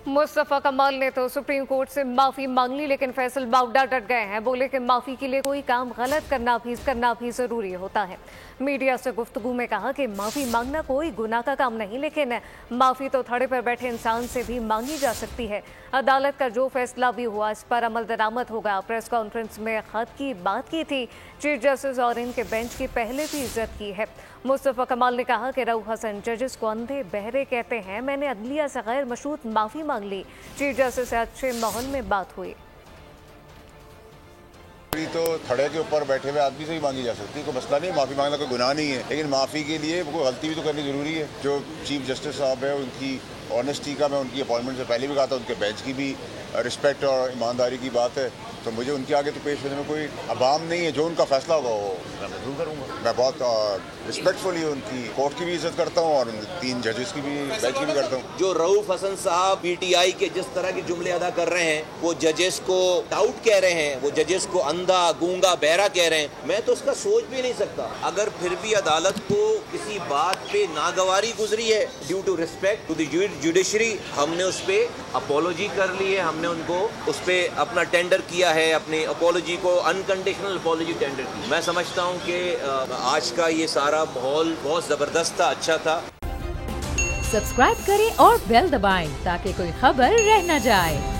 मुस्तफा कमाल ने तो सुप्रीम कोर्ट से माफी मांग ली, लेकिन फैसल बावड़ा डट गए हैं। बोले कि माफी के लिए कोई काम गलत करना भी जरूरी होता है। मीडिया से गुफ्तगू में कहा कि माफी मांगना कोई गुनाह का काम नहीं, लेकिन माफी तो थड़े पर बैठे इंसान से भी मांगी जा सकती है। अदालत का जो फैसला भी हुआ इस पर अमल दरामद होगा। प्रेस कॉन्फ्रेंस में खत की बात की थी चीफ जस्टिस और इनके बेंच की पहले भी इज्जत की है। मुस्तफा कमाल ने कहा कि रऊफ हसन जजेस को अंधे बहरे कहते हैं। मैंने अदलिया से गैर मशरूत माफी मांग ली। चीफ जस्टिस से अच्छे माहौल में बात हुई। तो थड़े के ऊपर बैठे हुए आदमी से ही मांगी जा सकती है, कोई मसला नहीं, माफी मांगना कोई गुनाह नहीं है। लेकिन माफी के लिए कोई गलती भी तो करनी जरूरी है। जो चीफ जस्टिस साहब है उनकी ऑनेस्टी का मैं उनकी अपॉइंटमेंट से पहले भी कहा था, उनके बेंच की भी रिस्पेक्ट और ईमानदारी की बात है, तो मुझे उनके आगे तो पेश होने में कोई अबाम नहीं है। जो उनका फैसला होगा वो मैं मंजूर करूँगा। मैं बहुत रिस्पेक्टफुली उनकी कोर्ट की भी इज्जत करता हूँ और 3 जजेस की भी, बेंच की भी करता हूँ। जो रऊफ हसन साहब पीटीआई के जिस तरह के जुमले अदा कर रहे हैं, वो जजेस को डाउट कह रहे हैं, वो जजेस को अंधा गूंगा बहरा कह रहे हैं, मैं तो उसका सोच भी नहीं सकता। अगर फिर भी अदालत को किसी बात पे नागवारी गुजरी है, due to respect to the judiciary, हमने उस पर अपोलॉजी कर ली है, हमने उनको उस पर अपना टेंडर किया है, अपनी अपोलॉजी को अनकंडीशनल अपोलॉजी टेंडर की। मैं समझता हूँ कि आज का ये सारा माहौल बहुत जबरदस्त था, अच्छा था। सब्सक्राइब करें और बेल दबाएं ताकि कोई खबर रह न जाए।